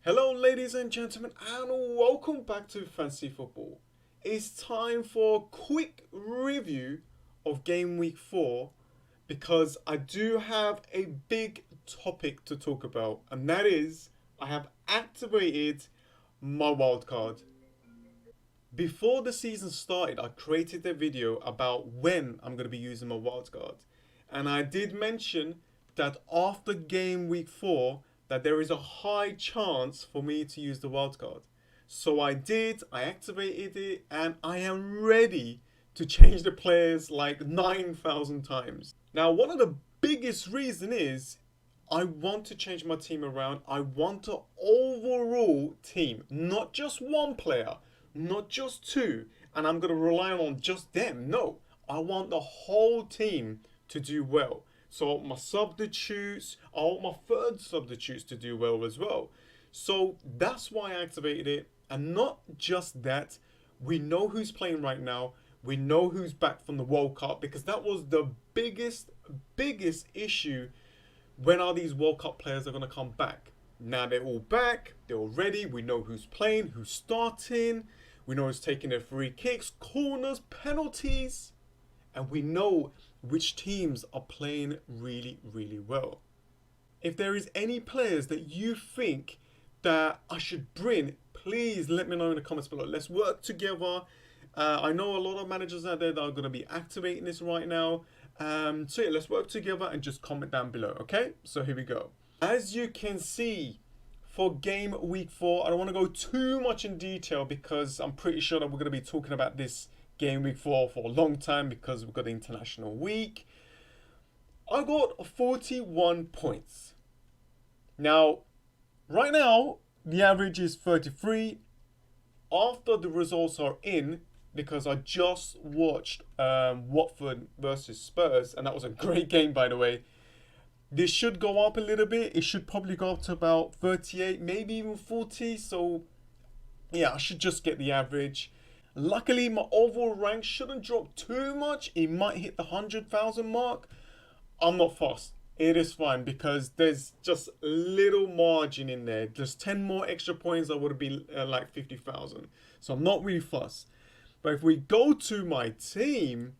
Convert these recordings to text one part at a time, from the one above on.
Hello, ladies and gentlemen, and welcome back to Fantasy Football. It's time for a quick review of Game Week 4 because I do have a big topic to talk about, and that is I have activated my wildcard. Before the season started, I created a video about when I'm going to be using my wildcard, and I did mention that after Game Week 4, that there is a high chance for me to use the wildcard. So I did, I activated it, and I am ready to change the players like 9,000 times. Now, one of the biggest reason is I want to change my team around. I want an overall team, not just one player, not just two, and I'm going to rely on just them. No, I want the whole team to do well. So my substitutes, I want my third substitutes to do well as well. So that's why I activated it. And not just that, we know who's playing right now. We know who's back from the World Cup because that was the biggest issue. When are these World Cup players are going to come back? Now they're all back. They're all ready. We know who's playing, who's starting. We know who's taking their free kicks, corners, penalties. And we know which teams are playing really, really well. If there is any players that you think that I should bring, please let me know in the comments below. Let's work together. I know a lot of managers out there that are going to be activating this right now. So yeah, let's work together and just comment down below, okay? So here we go. As you can see, for Game Week 4, I don't want to go too much in detail because I'm pretty sure that we're going to be talking about this Game Week 4 for a long time because we've got the international week. I got 41 points. Now, right now, the average is 33. After the results are in, because I just watched Watford versus Spurs, and that was a great game, by the way. This should go up a little bit. It should probably go up to about 38, maybe even 40. So, yeah, I should just get the average. Luckily, my overall rank shouldn't drop too much. It might hit the 100,000 mark. I'm not fussed. It is fine because there's just little margin in there. Just 10 more extra points, I would have been like 50,000. So I'm not really fussed. But if we go to my team,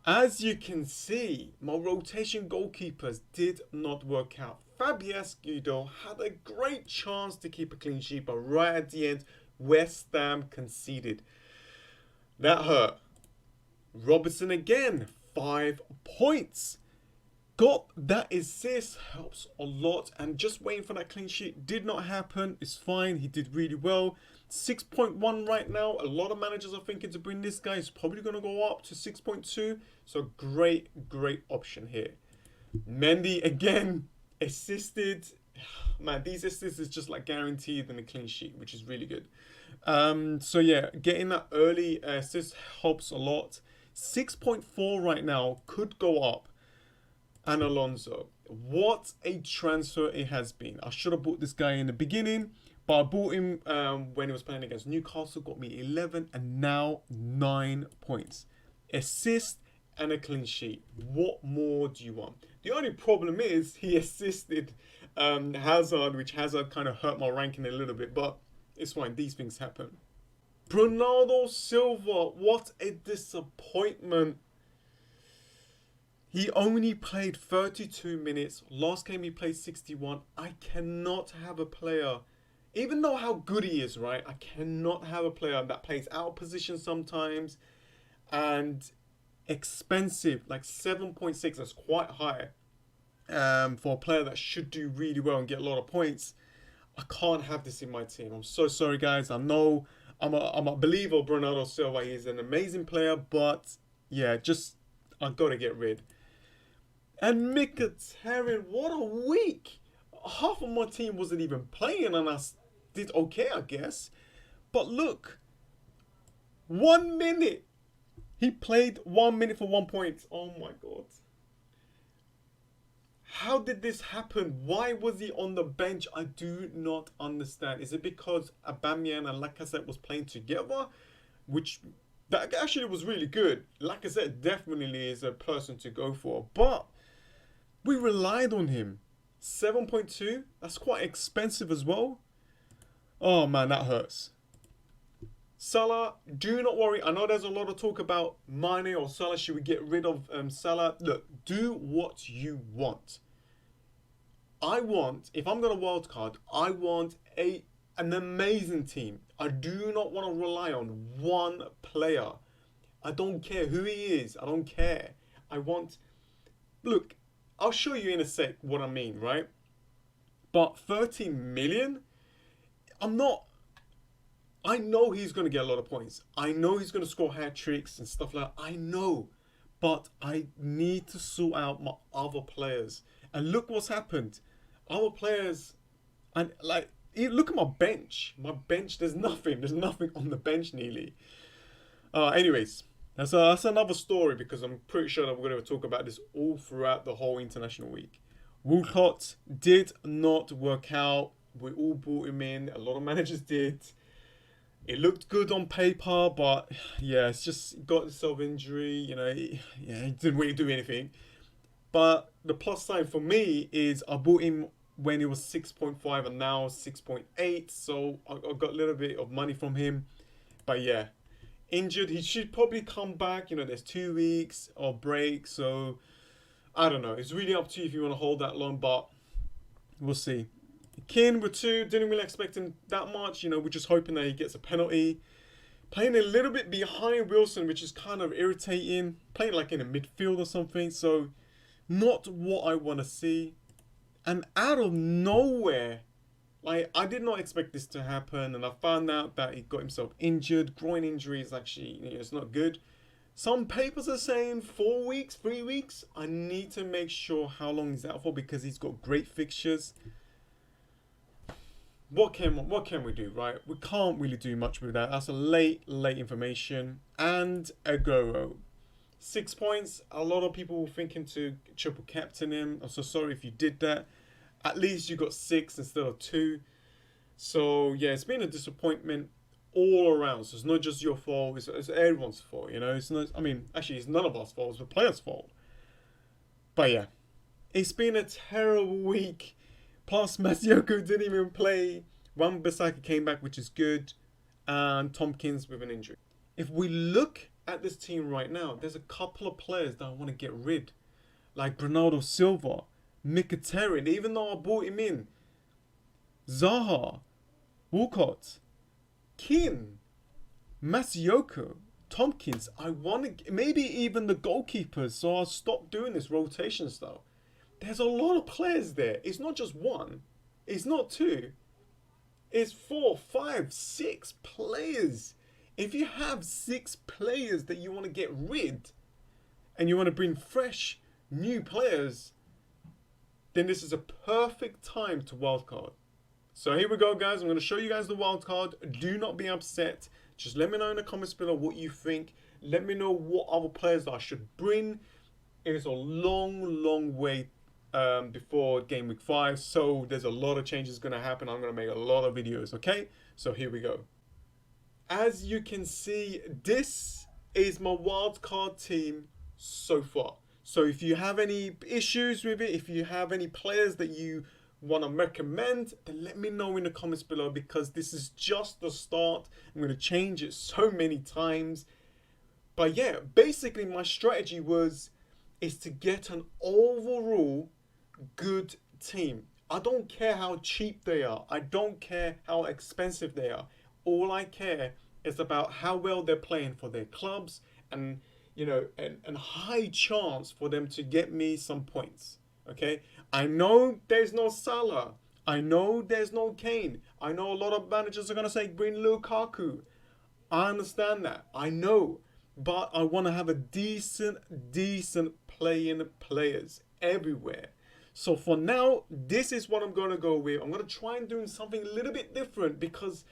as you can see, my rotation goalkeepers did not work out. Fabiescu, though, had a great chance to keep a clean sheet, but right at the end, West Ham conceded. That hurt. Robertson again, 5 points. Got that assist, helps a lot. And just waiting for that clean sheet did not happen. It's fine. He did really well. 6.1 right now. A lot of managers are thinking to bring this guy. It's probably going to go up to 6.2. So great option here. Mendy again, assisted. Man, these assists is just like guaranteed in a clean sheet, which is really good. So yeah, getting that early assist helps a lot. 6.4 right now, could go up. And Alonso, what a transfer it has been. I should have bought this guy in the beginning, but I bought him when he was playing against Newcastle, got me 11 and now 9 points. Assist and a clean sheet. What more do you want? The only problem is he assisted Hazard, which Hazard kind of hurt my ranking a little bit, but it's fine. These things happen. Bernardo Silva, what a disappointment. He only played 32 minutes. Last game he played 61. I cannot have a player, even though how good he is, right? I cannot have a player that plays out of position sometimes and expensive, like 7.6. That's quite high for a player that should do really well and get a lot of points. I can't have this in my team. I'm so sorry, guys. I know I'm a believer of Bernardo Silva. He's an amazing player, but yeah, just I've got to get rid. And Mkhitaryan, what a week! Half of my team wasn't even playing and I did okay, I guess. But look, 1 minute. He played 1 minute for 1 point. Oh my God. How did this happen? Why was he on the bench? I do not understand. Is it because Aubameyang and Lacazette was playing together? Which that actually was really good. Lacazette definitely is a person to go for. But we relied on him. 7.2. That's quite expensive as well. Oh man, that hurts. Salah, do not worry. I know there's a lot of talk about Mane or Salah. Should we get rid of Salah? Look, do what you want. I want, if I'm going to wildcard, I want an amazing team. I do not want to rely on one player. I don't care who he is. I don't care. I want... Look, I'll show you in a sec what I mean, right? But 13 million? I'm not... I know he's going to get a lot of points. I know he's going to score hat tricks and stuff like that. I know. But I need to sort out my other players. And look what's happened. Our players... And like, look at my bench. My bench, there's nothing. There's nothing on the bench nearly. Anyways, that's another story because I'm pretty sure that we're going to talk about this all throughout the whole international week. Wildcard did not work out. We all brought him in. A lot of managers did. It looked good on paper, but yeah, it's just got himself injury. You know, he didn't really do anything. But the plus side for me is I bought him when he was 6.5 and now 6.8. So I got a little bit of money from him. But yeah, injured. He should probably come back. You know, there's 2 weeks of break. So I don't know. It's really up to you if you want to hold that long, but we'll see. Keane with 2, didn't really expect him that much. You know, we're just hoping that he gets a penalty. Playing a little bit behind Wilson, which is kind of irritating. Playing like in a midfield or something. So, not what I want to see. And out of nowhere, like, I did not expect this to happen. And I found out that he got himself injured. Groin injury is actually, you know, it's not good. Some papers are saying 4 weeks, 3 weeks. I need to make sure how long he's out for because he's got great fixtures. What can we do, right? We can't really do much with that. That's a late information. And Agüero. 6 points. A lot of people were thinking to triple captain him. I'm so sorry if you did that. At least you got 6 instead of 2. So, yeah, it's been a disappointment all around. So, it's not just your fault. It's everyone's fault, you know? It's not, I mean, actually, it's none of our fault. It's the player's fault. But, yeah. It's been a terrible week. Plus, Masioko didn't even play. Wan-Bissaka came back, which is good. And Tompkins with an injury. If we look at this team right now, there's a couple of players that I want to get rid. Like Bernardo Silva, Mkhitaryan, even though I bought him in. Zaha, Walcott, Keane, Masioko, Tompkins. I want to... Maybe even the goalkeepers, so I'll stop doing this rotation stuff. There's a lot of players there. It's not just 1. It's not 2. It's 4, 5, 6 players. If you have 6 players that you want to get rid and you want to bring fresh, new players, then this is a perfect time to wildcard. So here we go, guys. I'm going to show you guys the wildcard. Do not be upset. Just let me know in the comments below what you think. Let me know what other players I should bring. It is a long way before game week 5, so there's a lot of changes going to happen. I'm going to make a lot of videos, okay? So here we go. As you can see, this is my wildcard team so far. So if you have any issues with it, if you have any players that you want to recommend, then let me know in the comments below because this is just the start. I'm going to change it so many times. But yeah, basically my strategy is to get an overall good team. I don't care how cheap they are. I don't care how expensive they are. All I care is about how well they're playing for their clubs and, you know, and high chance for them to get me some points. Okay? I know there's no Salah. I know there's no Kane. I know a lot of managers are going to say bring Lukaku. I understand that. I know. But I want to have a decent playing players everywhere. So for now, this is what I'm going to go with. I'm going to try and do something a little bit different because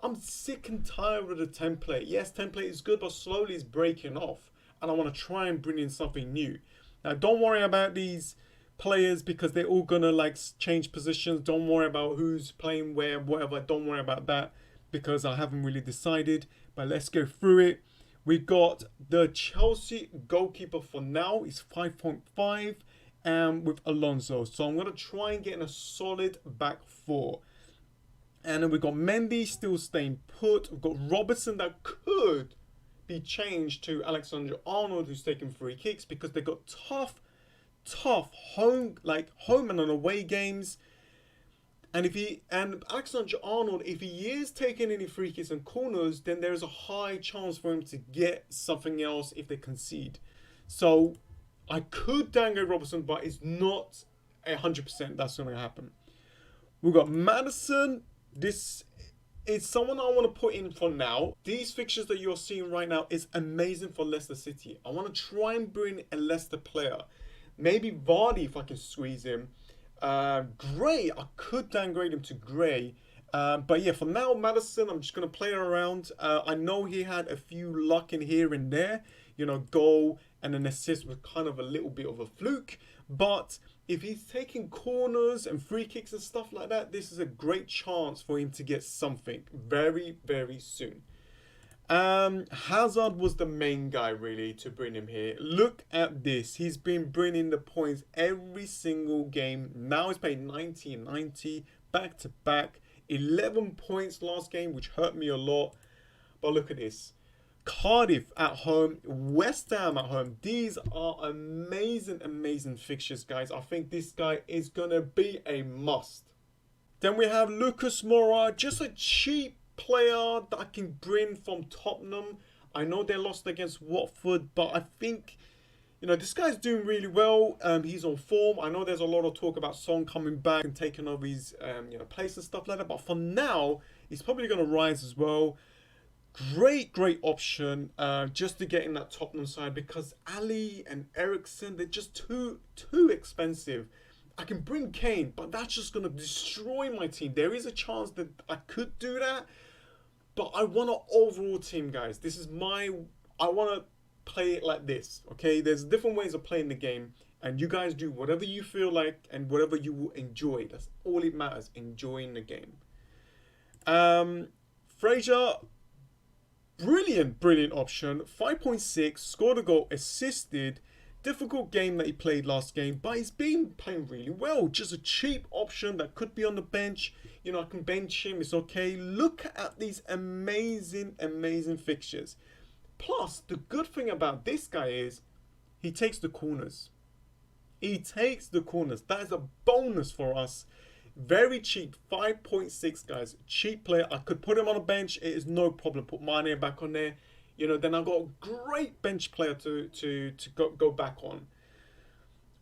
I'm sick and tired of the template. Yes, template is good, but slowly it's breaking off. And I want to try and bring in something new. Now, don't worry about these players because they're all going to like change positions. Don't worry about who's playing where, whatever. Don't worry about that because I haven't really decided. But let's go through it. We got the Chelsea goalkeeper for now is 5.5. and with Alonso. So I'm going to try and get in a solid back four. And then we've got Mendy still staying put. We've got Robertson that could be changed to Alexander-Arnold, who's taking free kicks, because they've got tough home and away games. And Alexander-Arnold, if he is taking any free kicks and corners, then there's a high chance for him to get something else if they concede. So I could downgrade Robertson, but it's not 100% that's going to happen. We've got Maddison. This is someone I want to put in for now. These fixtures that you're seeing right now is amazing for Leicester City. I want to try and bring a Leicester player. Maybe Vardy if I can squeeze him. Gray, I could downgrade him to Gray. But yeah, for now, Maddison, I'm just going to play around. I know he had a few luck in here and there. You know, goal and an assist was kind of a little bit of a fluke. But if he's taking corners and free kicks and stuff like that, this is a great chance for him to get something very, very soon. Hazard was the main guy really to bring him here. Look at this. He's been bringing the points every single game. Now he's playing 90 and 90 back to back. 11 points last game, which hurt me a lot. But look at this. Cardiff at home, West Ham at home. These are amazing, amazing fixtures, guys. I think this guy is going to be a must. Then we have Lucas Moura, just a cheap player that I can bring from Tottenham. I know they lost against Watford, but I think, you know, this guy's doing really well. He's on form. I know there's a lot of talk about Son coming back and taking over his place and stuff like that. But for now, he's probably going to rise as well. Great option just to get in that Tottenham side, because Ali and Eriksen, they're just too expensive. I can bring Kane, but that's just going to destroy my team. There is a chance that I could do that, but I want an overall team, guys. I want to play it like this, okay? There's different ways of playing the game, and you guys do whatever you feel like and whatever you will enjoy. That's all it matters, enjoying the game. Fraser, brilliant option. 5.6, scored a goal, assisted. Difficult game that he played last game, but he's been playing really well. Just a cheap option that could be on the bench. You know, I can bench him, it's okay. Look at these amazing fixtures. Plus, the good thing about this guy is he takes the corners. He takes the corners. That is a bonus for us. Very cheap, 5.6, guys. Cheap player. I could put him on a bench. It is no problem. Put Mane back on there. You know, then I've got a great bench player to go back on.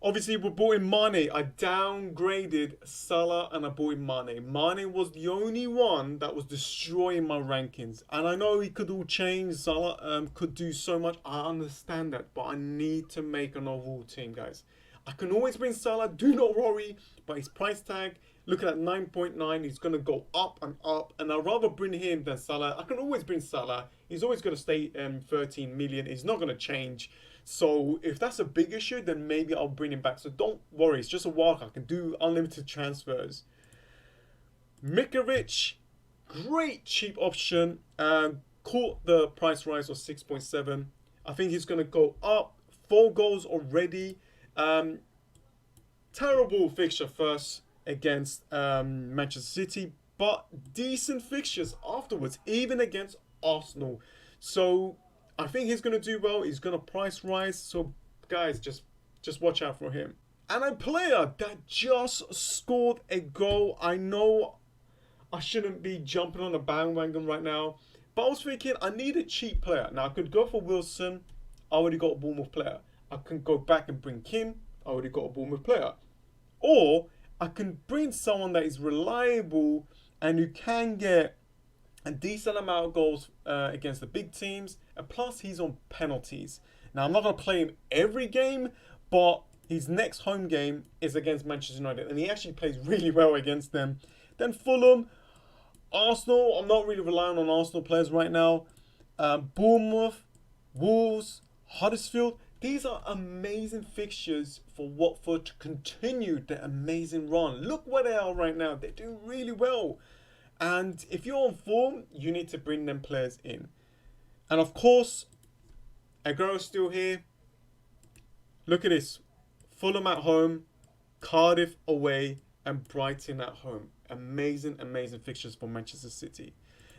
Obviously, we brought in Mane. I downgraded Salah and I brought in Mane. Mane was the only one that was destroying my rankings. And I know he could all change. Salah could do so much. I understand that. But I need to make an overall team, guys. I can always bring Salah. Do not worry. But his price tag, look at that 9.9. He's going to go up and up. And I'd rather bring him than Salah. I can always bring Salah. He's always going to stay 13 million. He's not going to change. So if that's a big issue, then maybe I'll bring him back. So don't worry. It's just a wildcard. I can do unlimited transfers. Mikovic, great cheap option. Caught the price rise of 6.7. I think he's going to go up. 4 goals already. Terrible fixture first against Manchester City, but decent fixtures afterwards, even against Arsenal. So I think he's going to do well. He's going to price rise. So guys, just watch out for him. And a player that just scored a goal. I know I shouldn't be jumping on a bandwagon right now, but I was thinking I need a cheap player. Now I could go for Wilson. I already got a Bournemouth player. I can go back and bring Kim. I already got a Bournemouth player. Or I can bring someone that is reliable and who can get a decent amount of goals against the big teams. And plus, he's on penalties. Now, I'm not going to play him every game, but his next home game is against Manchester United. And he actually plays really well against them. Then Fulham, Arsenal. I'm not really relying on Arsenal players right now. Bournemouth, Wolves, Huddersfield. These are amazing fixtures for Watford to continue their amazing run. Look where they are right now. They're doing really well. And if you're on form, you need to bring them players in. And of course, Aguero's still here. Look at this. Fulham at home, Cardiff away, and Brighton at home. Amazing, amazing fixtures for Manchester City.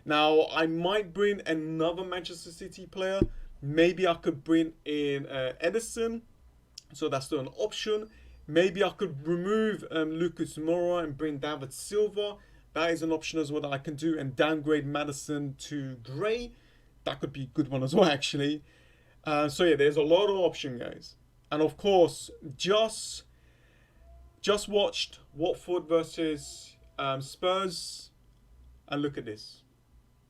Now, I might bring another Manchester City player. Maybe I could bring in Edison, so that's still an option. Maybe I could remove Lucas Moura and bring David Silva. That is an option as well that I can do, and downgrade Madison to Gray. That could be a good one as well, actually. So yeah, there's a lot of options, guys. And of course, just watched Watford versus Spurs, and look at this.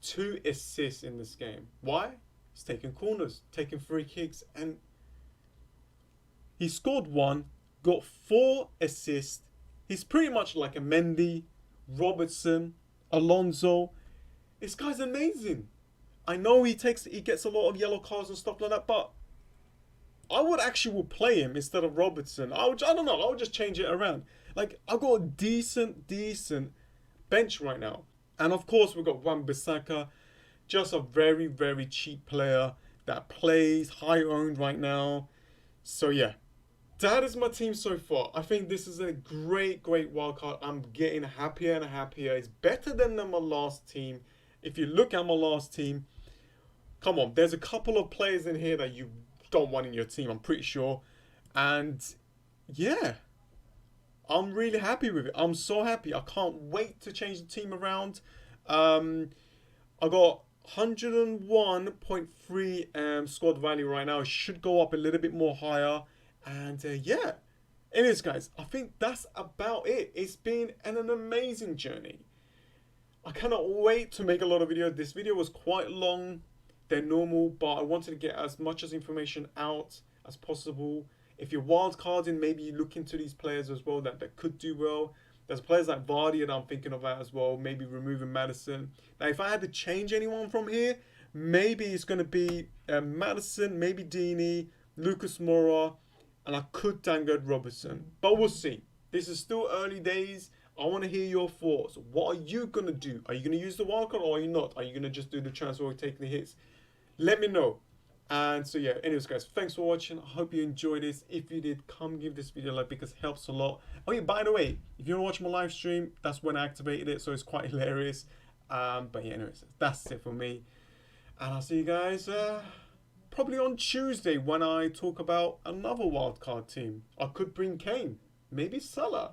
2 assists in this game. Why? He's taking corners, taking free kicks, and he scored 1, got 4 assists. He's pretty much like a Mendy, Robertson, Alonso. This guy's amazing. I know he gets a lot of yellow cards and stuff like that, but I would actually play him instead of Robertson. I don't know. I would just change it around. Like, I've got a decent bench right now. And of course, we've got Wan-Bissaka, just a very, very cheap player that plays high owned right now. So yeah, that is my team so far. I think this is a great wildcard. I'm getting happier and happier. It's better than my last team. If you look at my last team, come on, there's a couple of players in here that you don't want in your team, I'm pretty sure. And yeah, I'm really happy with it. I'm so happy. I can't wait to change the team around. I got 101.3 squad value right now. It should go up a little bit more higher. And yeah, anyways, guys, I think that's about it. It's been an amazing journey. I cannot wait to make a lot of videos. This video was quite long than normal, but I wanted to get as much as information out as possible. If you're wildcarding, maybe you look into these players as well that could do well. There's players like Vardy that I'm thinking about as well, maybe removing Madison. Now, if I had to change anyone from here, maybe it's going to be Madison, maybe Deeney, Lucas Moura, and I could downgrade Robertson. But we'll see. This is still early days. I want to hear your thoughts. What are you going to do? Are you going to use the wildcard or are you not? Are you going to just do the transfer or take the hits? Let me know. And so yeah, anyways, guys, thanks for watching. I hope you enjoyed this. If you did, come give this video a like because it helps a lot. Oh yeah, by the way, if you want to watch my live stream, that's when I activated it, so it's quite hilarious. But yeah, anyways, that's it for me. And I'll see you guys probably on Tuesday when I talk about another wildcard team. I could bring Kane, maybe Salah,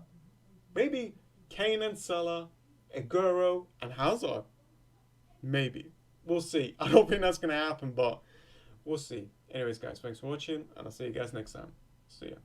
maybe Kane and Salah, Aguero and Hazard. Maybe. We'll see. I don't think that's going to happen, but we'll see. Anyways, guys, thanks for watching, and I'll see you guys next time. See ya.